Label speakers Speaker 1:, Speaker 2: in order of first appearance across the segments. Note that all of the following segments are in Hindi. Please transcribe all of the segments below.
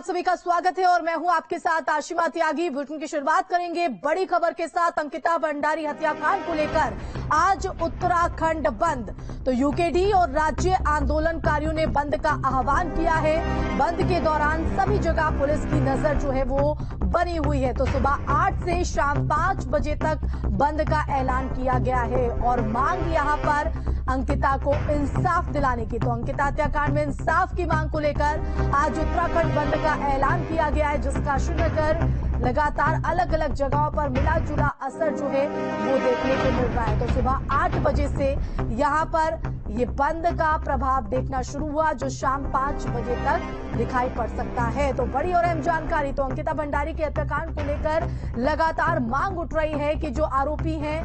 Speaker 1: आप सभी का स्वागत है और मैं हूं आपके साथ आशिमा त्यागी। बुलेटिन की शुरुआत करेंगे बड़ी खबर के साथ। अंकिता भंडारी हत्याकांड को लेकर आज उत्तराखंड बंद। तो यूकेडी और राज्य आंदोलनकारियों ने बंद का आह्वान किया है। बंद के दौरान सभी जगह पुलिस की नजर जो है वो बनी हुई है। तो सुबह 8 से शाम 5 बजे तक बंद का ऐलान किया गया है और मांग यहां पर अंकिता को इंसाफ दिलाने की। तो अंकिता हत्याकांड में इंसाफ की मांग को लेकर आज उत्तराखंड बंद का ऐलान किया गया है, जिसका श्रीनगर लगातार अलग अलग जगहों पर मिला जुला असर जो है वो देखने को मिल रहा है। तो सुबह 8 बजे से यहां पर ये बंद का प्रभाव देखना शुरू हुआ, जो शाम 5 बजे तक दिखाई पड़ सकता है। तो बड़ी और अहम जानकारी। तो अंकिता भंडारी के हत्याकांड को लेकर लगातार मांग उठ रही है कि जो आरोपी हैं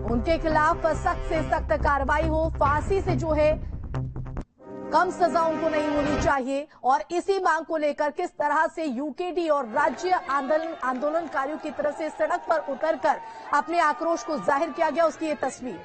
Speaker 1: उनके खिलाफ सख्त से सख्त कार्रवाई हो। फांसी से जो है कम सजा उनको नहीं होनी चाहिए। और इसी मांग को लेकर किस तरह से यूकेडी और राज्य आंदोलनकारियों की तरफ से सड़क पर उतरकर अपने आक्रोश को जाहिर किया गया, उसकी ये तस्वीर।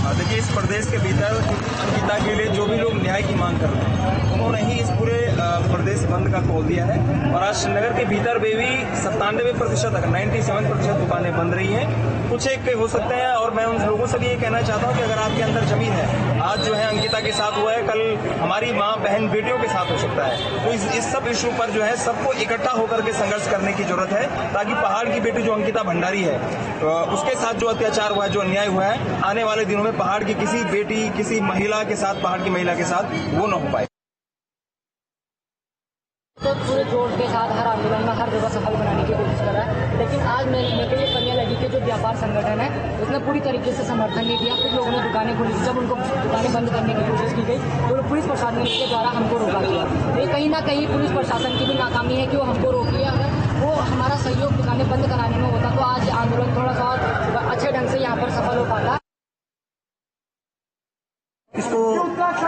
Speaker 2: देखिए, इस प्रदेश के भीतर अंकिता के लिए जो भी लोग न्याय की मांग कर रहे हैं उन्होंने ही इस पूरे प्रदेश बंद का खोल दिया है। और आज श्रीनगर के भीतर भी 97% तक 97% दुकानें बंद रही हैं। कुछ एक हो सकते हैं। और मैं उन लोगों से भी ये कहना चाहता हूँ कि अगर आपके अंदर जमीन है, आज जो है अंकिता के साथ हुआ है, कल हमारी माँ बहन बेटियों के साथ हो सकता है। तो इस सब इशू पर जो है सबको इकट्ठा होकर के संघर्ष करने की जरूरत है, ताकि पहाड़ की बेटी जो अंकिता भंडारी है उसके साथ जो अत्याचार हुआ है, जो अन्याय हुआ है, आने वाले दिनों में पहाड़ की किसी बेटी, किसी महिला के साथ, पहाड़ की महिला के साथ वो न हो पाए।
Speaker 3: तो पूरे जोर के साथ हर आंदोलन में हर जगह सफल बनाने की कोशिश कर रहा है। लेकिन आज मेरे को ये कन्या लगी के जो व्यापार संगठन है उसने पूरी तरीके से समर्थन नहीं किया। कुछ लोगों ने दुकानें खोली थी, जब उनको दुकानें बंद करने की कोशिश की गई तो पुलिस प्रशासन के द्वारा हमको रोका गया। ये कहीं ना कहीं पुलिस प्रशासन की भी नाकामी है कि वो हमको रोक लिया। अगर वो हमारा सहयोग दुकानें बंद कराने में होता तो आज आंदोलन थोड़ा सा और अच्छे ढंग से यहाँ पर सफल हो पाता।
Speaker 4: इसको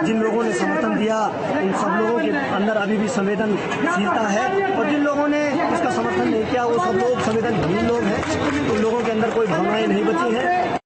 Speaker 4: जिन लोगों ने समर्थन दिया उन सब लोगों के अंदर अभी भी संवेदनशीलता है, और जिन लोगों ने इसका समर्थन नहीं किया वो सब लोग संवेदनहीन लोग हैं। उन लोगों के अंदर कोई भावनाएं नहीं बची हैं।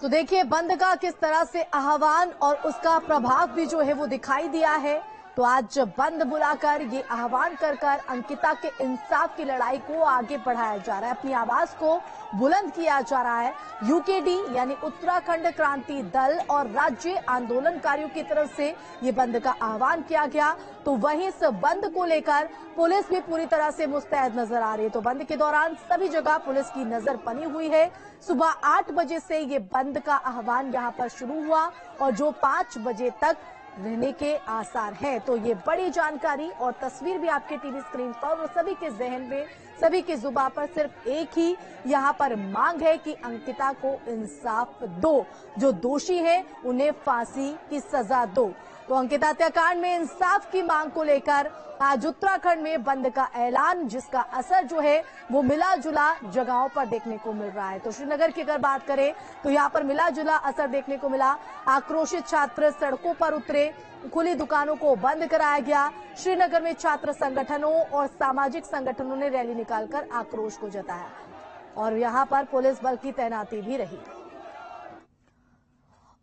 Speaker 1: तो देखिए बंद का किस तरह से आह्वान और उसका प्रभाव भी जो है वो दिखाई दिया है। तो आज बंद बुलाकर ये आह्वान कर अंकिता के इंसाफ की लड़ाई को आगे बढ़ाया जा रहा है, अपनी आवाज को बुलंद किया जा रहा है। यूकेडी यानी उत्तराखंड क्रांति दल और राज्य आंदोलनकारियों की तरफ से ये बंद का आह्वान किया गया। तो वहीं इस बंद को लेकर पुलिस भी पूरी तरह से मुस्तैद नजर आ रही है। तो बंद के दौरान सभी जगह पुलिस की नजर बनी हुई है। सुबह 8 बजे से ये बंद का आह्वान यहाँ पर शुरू हुआ और जो 5 बजे तक रहने के आसार हैं। तो ये बड़ी जानकारी और तस्वीर भी आपके टीवी स्क्रीन पर, और सभी के जहन में, सभी की जुबान पर सिर्फ एक ही यहाँ पर मांग है कि अंकिता को इंसाफ दो। जो दोषी हैं उन्हें फांसी की सजा दो। तो अंकिता हत्याकांड में इंसाफ की मांग को लेकर आज उत्तराखंड में बंद का ऐलान, जिसका असर जो है वो मिला जुला जगहों पर देखने को मिल रहा है। तो श्रीनगर की अगर बात करें तो यहाँ पर मिला जुला असर देखने को मिला। आक्रोशित छात्र सड़कों पर उतरे, खुली दुकानों को बंद कराया गया। श्रीनगर में छात्र संगठनों और सामाजिक संगठनों ने रैली निकालकर आक्रोश को जताया और यहाँ पर पुलिस बल की तैनाती भी रही।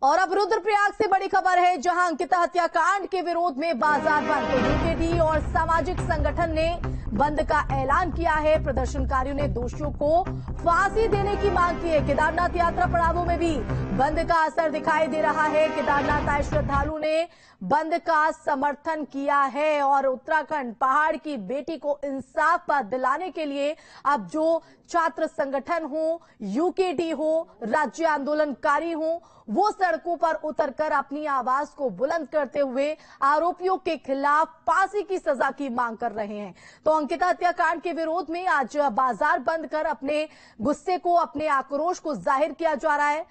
Speaker 1: और अब रुद्रप्रयाग से बड़ी खबर है, जहां अंकिता हत्याकांड के विरोध में बाजार बंद। तो यूकेडी और सामाजिक संगठन ने बंद का ऐलान किया है। प्रदर्शनकारियों ने दोषियों को फांसी देने की मांग की है। केदारनाथ यात्रा पड़ावों में भी बंद का असर दिखाई दे रहा है। केदारनाथ आए श्रद्धालुओं ने बंद का समर्थन किया है और उत्तराखंड पहाड़ की बेटी को इंसाफ दिलाने के लिए अब जो छात्र संगठन हो, यूकेडी हो, राज्य आंदोलनकारी हो, वो सड़कों पर उतरकर अपनी आवाज को बुलंद करते हुए आरोपियों के खिलाफ फांसी की सजा की मांग कर रहे हैं। तो अंकिता हत्याकांड के विरोध में आज बाजार बंद कर अपने गुस्से को, अपने आक्रोश को जाहिर किया जा रहा है।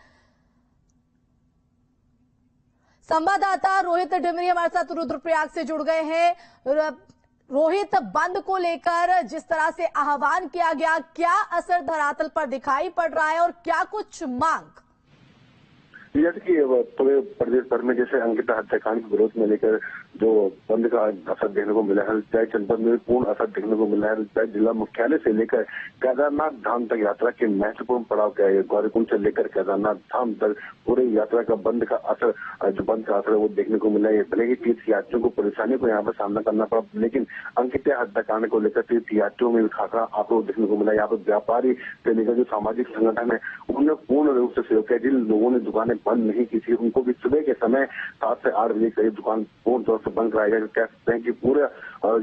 Speaker 1: संवाददाता रोहित डिमरी हमारे साथ रुद्रप्रयाग से जुड़ गए हैं। रोहित, बंद को लेकर जिस तरह से आह्वान किया गया, क्या असर धरातल पर दिखाई पड़ रहा है और क्या कुछ मांग?
Speaker 5: जैसे कि पूरे प्रदेश भर में जैसे अंकिता हत्याकांड के विरोध में लेकर जो बंद का असर देखने को मिला है, चाहे जनपद में पूर्ण असर देखने को मिला है, चाहे जिला मुख्यालय से लेकर केदारनाथ धाम तक यात्रा के महत्वपूर्ण पड़ाव क्या है, गौरीकुंड से लेकर केदारनाथ धाम तक पूरे यात्रा का बंद का असर है वो देखने को मिला है। भले ही तीर्थ यात्रियों को परेशानी को यहाँ पर सामना करना पड़ा, लेकिन अंकिता हत्याकांड को लेकर तीर्थ यात्रियों में खासा आक्रोश देखने को मिला। यहाँ पर व्यापारी से लेकर जो सामाजिक संगठन है उन्होंने पूर्ण रूप से सहयोग किया। जिन लोगों ने दुकानें बंद नहीं की थी उनको भी सुबह के समय 7 से 8 बजे करीब दुकान पूर्ण तौर से बंद कराया गया। कह सकते हैं कि पूरे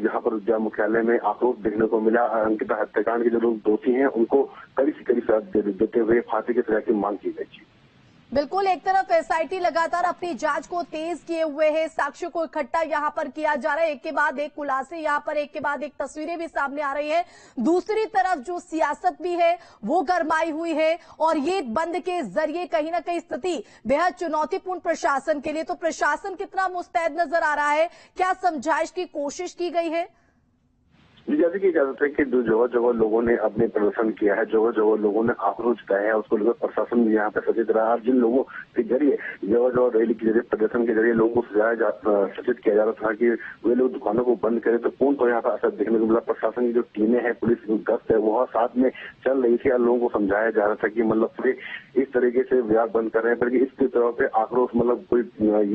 Speaker 5: यहाँ पर जिला मुख्यालय में आक्रोश देखने को मिला। अंकिता हत्याकांड के जो लोग दोषी हैं उनको कड़ी से कड़ी सजा देते हुए फांसी की सजा की मांग की गई।
Speaker 1: बिल्कुल, एक तरफ एसआईटी लगातार अपनी जांच को तेज किए हुए है, साक्ष्यों को इकट्ठा यहां पर किया जा रहा है, एक के बाद एक खुलासे यहां पर एक के बाद एक तस्वीरें भी सामने आ रही है। दूसरी तरफ जो सियासत भी है वो गरमाई हुई है और ये बंद के जरिए कहीं ना कहीं स्थिति बेहद चुनौतीपूर्ण प्रशासन के लिए। तो प्रशासन कितना मुस्तैद नजर आ रहा है, क्या समझाइश की कोशिश की गई है?
Speaker 5: जैसे कि इजाजत है कि जो जगह जगह लोगों ने अपने प्रदर्शन किया है, जगह जगह लोगों ने आक्रोश जताया है, उसको लेकर प्रशासन भी यहाँ पे सचेत रहा। जिन लोगों के जरिए जगह जगह रैली के जरिए प्रदर्शन के जरिए लोगों को सचेत किया जा रहा था कि वे लोग दुकानों को बंद करें, तो पूर्ण तो यहाँ पर असर देखने को मिला। प्रशासन की जो टीमें हैं, पुलिस की गश्त है, वह साथ में चल रही थी और लोगों को समझाया जा रहा था कि मतलब पूरे इस तरीके से व्यापार बंद कर रहे हैं, बल्कि इसकी तरफ से आक्रोश मतलब कोई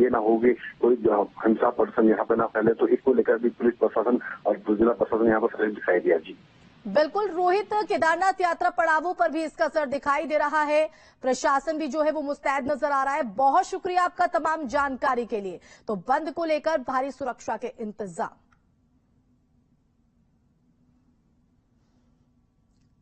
Speaker 5: ये ना होगी, कोई हिंसा प्रदर्शन यहाँ पे ना फैले। तो इसको लेकर भी पुलिस प्रशासन और जिला प्रशासन यहाँ पर सचेत दिखाई दिया। जी
Speaker 1: बिल्कुल रोहित, केदारनाथ यात्रा पड़ावों पर भी इसका असर दिखाई दे रहा है। प्रशासन भी जो है वो मुस्तैद नजर आ रहा है। बहुत शुक्रिया आपका तमाम जानकारी के लिए। तो बंद को लेकर भारी सुरक्षा के इंतजाम।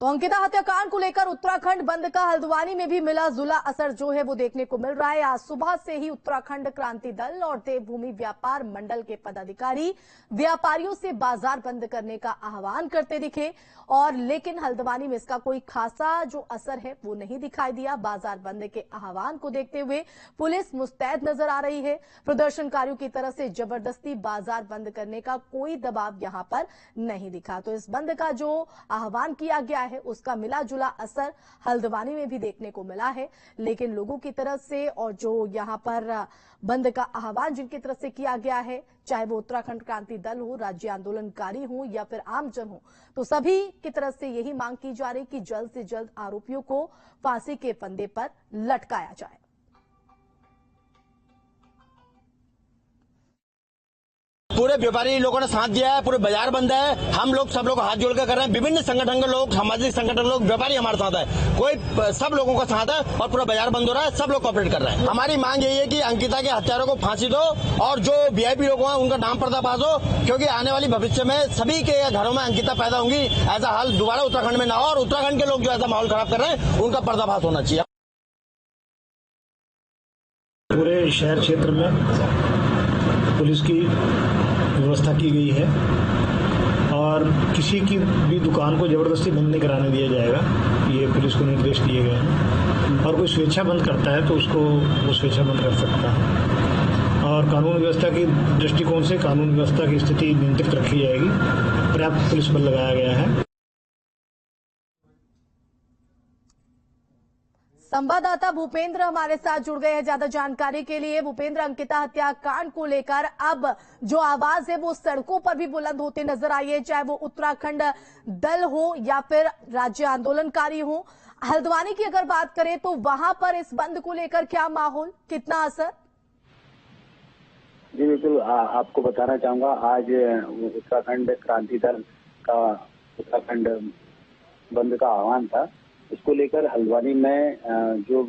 Speaker 1: तो अंकिता हत्याकांड को लेकर उत्तराखंड बंद का हल्द्वानी में भी मिला जुला असर जो है वो देखने को मिल रहा है। आज सुबह से ही उत्तराखंड क्रांति दल और देवभूमि व्यापार मंडल के पदाधिकारी व्यापारियों से बाजार बंद करने का आह्वान करते दिखे और लेकिन हल्द्वानी में इसका कोई खासा जो असर है वो नहीं दिखाई दिया। बाजार बंद के आह्वान को देखते हुए पुलिस मुस्तैद नजर आ रही है। प्रदर्शनकारियों की तरफ से जबरदस्ती बाजार बंद करने का कोई दबाव यहां पर नहीं दिखा। तो इस बंद का जो आह्वान किया गया है उसका मिला जुला असर हल्द्वानी में भी देखने को मिला है, लेकिन लोगों की तरफ से और जो यहां पर बंद का आह्वान जिनकी तरफ से किया गया है, चाहे वो उत्तराखंड क्रांति दल हो, राज्य आंदोलनकारी हो या फिर आमजन हो, तो सभी की तरफ से यही मांग की जा रही कि जल्द से जल्द आरोपियों को फांसी के फंदे पर लटकाया जाए।
Speaker 6: पूरे व्यापारी लोगों ने साथ दिया है, पूरे बाजार बंद है। हम लोग सब लोग हाथ जोड़कर कर रहे हैं। विभिन्न संगठन के लोग, सामाजिक संगठन लोग, व्यापारी हमारे साथ है। कोई सब लोगों का साथ है और पूरा बाजार बंद हो रहा है। सब लोग कोऑपरेट कर रहे हैं। हमारी मांग यही है कि अंकिता के हत्यारों को फांसी दो और जो वीआईपी लोग हैं उनका नाम पर्दाफाश हो, क्योंकि आने वाली भविष्य में सभी के घरों में अंकिता पैदा होंगी। ऐसा हाल दोबारा उत्तराखंड में ना हो और उत्तराखंड के लोग जो ऐसा माहौल खराब कर रहे हैं उनका पर्दाफाश होना चाहिए।
Speaker 7: पूरे शहर क्षेत्र में पुलिस की व्यवस्था की गई है और किसी की भी दुकान को जबरदस्ती बंद नहीं कराने दिया जाएगा, ये पुलिस को निर्देश दिए गए हैं। और कोई स्वेच्छा बंद करता है तो उसको वो स्वेच्छा बंद कर सकता है। और कानून व्यवस्था की दृष्टिकोण से कानून व्यवस्था की स्थिति नियंत्रित रखी जाएगी। पर्याप्त पुलिस बल लगाया गया है।
Speaker 1: संवाददाता भूपेंद्र हमारे साथ जुड़ गए हैं ज्यादा जानकारी के लिए। भूपेंद्र, अंकिता हत्याकांड को लेकर अब जो आवाज है वो सड़कों पर भी बुलंद होते नजर आई है, चाहे वो उत्तराखंड दल हो या फिर राज्य आंदोलनकारी हो। हल्द्वानी की अगर बात करें तो वहां पर इस बंद को लेकर क्या माहौल, कितना असर?
Speaker 8: जी बिल्कुल, आपको बताना चाहूंगा आज उत्तराखंड क्रांति दल का उत्तराखंड बंद का आह्वान था। इसको लेकर हल्द्वानी में जो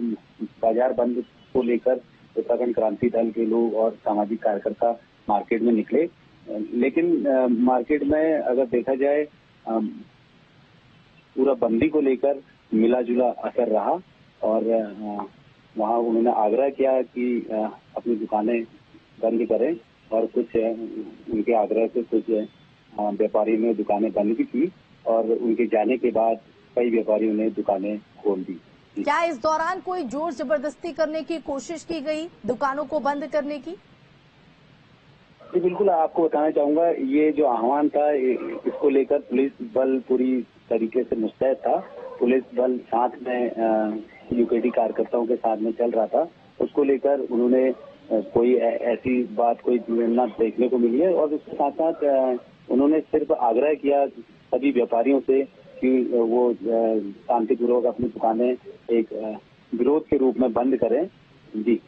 Speaker 8: बाजार बंद को लेकर उत्तराखंड क्रांति दल के लोग और सामाजिक कार्यकर्ता मार्केट में निकले, लेकिन मार्केट में अगर देखा जाए पूरा बंदी को लेकर मिला जुला असर रहा और वहां उन्होंने आग्रह किया कि अपनी दुकानें बंद करें और कुछ उनके आग्रह से कुछ व्यापारियों ने दुकानें बंद भी की और उनके जाने के बाद कई व्यापारियों ने दुकानें खोल दी।
Speaker 1: क्या इस दौरान कोई जोर जबरदस्ती करने की कोशिश की गई दुकानों को बंद करने की?
Speaker 8: जी बिल्कुल, आपको बताना चाहूंगा ये जो आह्वान था इसको लेकर पुलिस बल पूरी तरीके से मुस्तैद था। पुलिस बल साथ में यूकेडी कार्यकर्ताओं के साथ में चल रहा था। उसको लेकर उन्होंने कोई ऐसी बात कोई न देखने को मिली है। और उसके साथ साथ उन्होंने सिर्फ आग्रह किया सभी व्यापारियों से कि वो शांतिपूर्वक अपनी दुकानें एक विरोध के रूप में बंद करें। जी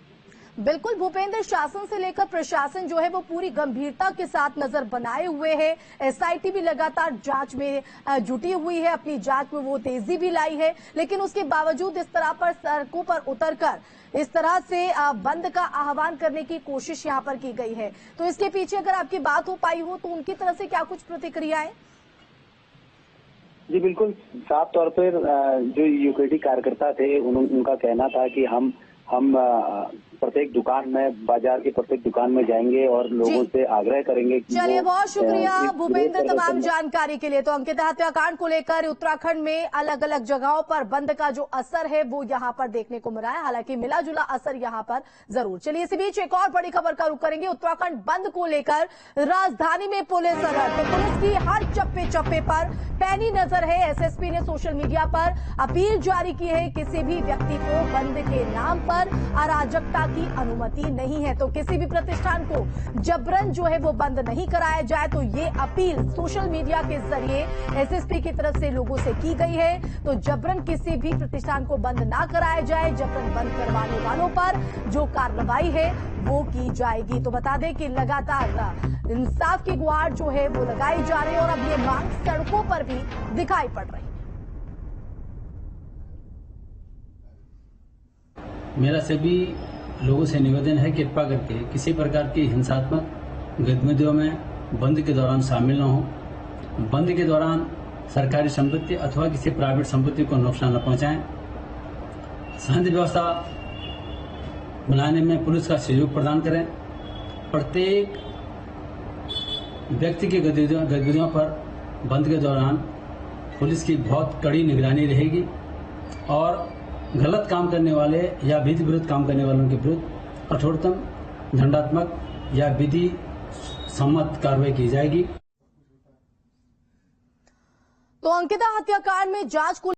Speaker 1: बिल्कुल भूपेंद्र, शासन से लेकर प्रशासन जो है वो पूरी गंभीरता के साथ नजर बनाए हुए है। एसआईटी भी लगातार जांच में जुटी हुई है, अपनी जांच में वो तेजी भी लाई है, लेकिन उसके बावजूद इस तरह पर सड़कों पर उतरकर इस तरह से बंद का आह्वान करने की कोशिश यहाँ पर की गई है। तो इसके पीछे अगर आपकी बात हो पाई हो तो उनकी तरफ से क्या कुछ प्रतिक्रियाएं?
Speaker 8: जी बिल्कुल, साफ तौर पर जो यूकेडी कार्यकर्ता थे उनका कहना था कि हम प्रत्येक दुकान में, बाजार की प्रत्येक दुकान में जाएंगे और लोगों से आग्रह करेंगे कि
Speaker 1: चलिए, बहुत शुक्रिया भूपेंद्र तमाम जानकारी के लिए। तो अंकिता हत्याकांड को लेकर उत्तराखंड में अलग अलग जगहों पर बंद का जो असर है वो यहाँ पर देखने को मिला है, हालांकि मिला जुला असर यहाँ पर जरूर। चलिए, इसी बीच एक और बड़ी खबर का रुख करेंगे। उत्तराखंड बंद को लेकर राजधानी में पुलिस अलर्ट। तो पुलिस की हर चप्पे चप्पे पर पैनी नजर है। एसएसपी ने सोशल मीडिया पर अपील जारी की है, किसी भी व्यक्ति को बंद के नाम पर अराजकता की अनुमति नहीं है। तो किसी भी प्रतिष्ठान को जबरन जो है वो बंद नहीं कराया जाए। तो ये अपील सोशल मीडिया के जरिए एसएसपी की तरफ से लोगों से की गई है। तो जबरन किसी भी प्रतिष्ठान को बंद ना कराया जाए, जबरन बंद करवाने वालों पर जो कार्रवाई है वो की जाएगी। तो बता दें कि लगातार इंसाफ की गुहार जो है वो लगाई जा रही है और अब ये मांग सड़कों पर भी दिखाई पड़ रही है।
Speaker 9: मेरा सभी लोगों से निवेदन है, कृपया करके किसी प्रकार की हिंसात्मक गतिविधियों में बंद के दौरान शामिल न हो। बंद के दौरान सरकारी संपत्ति अथवा किसी प्राइवेट संपत्ति को नुकसान न पहुंचाएं। शांति व्यवस्था बनाने में पुलिस का सहयोग प्रदान करें। प्रत्येक व्यक्ति की गतिविधियों पर बंद के दौरान पुलिस की बहुत कड़ी निगरानी रहेगी और गलत काम करने वाले या विधि विरुद्ध काम करने वालों के विरुद्ध कठोरतम दंडात्मक या विधि सम्मत कार्रवाई की जाएगी।
Speaker 1: तो अंकिता हत्याकांड में जांच को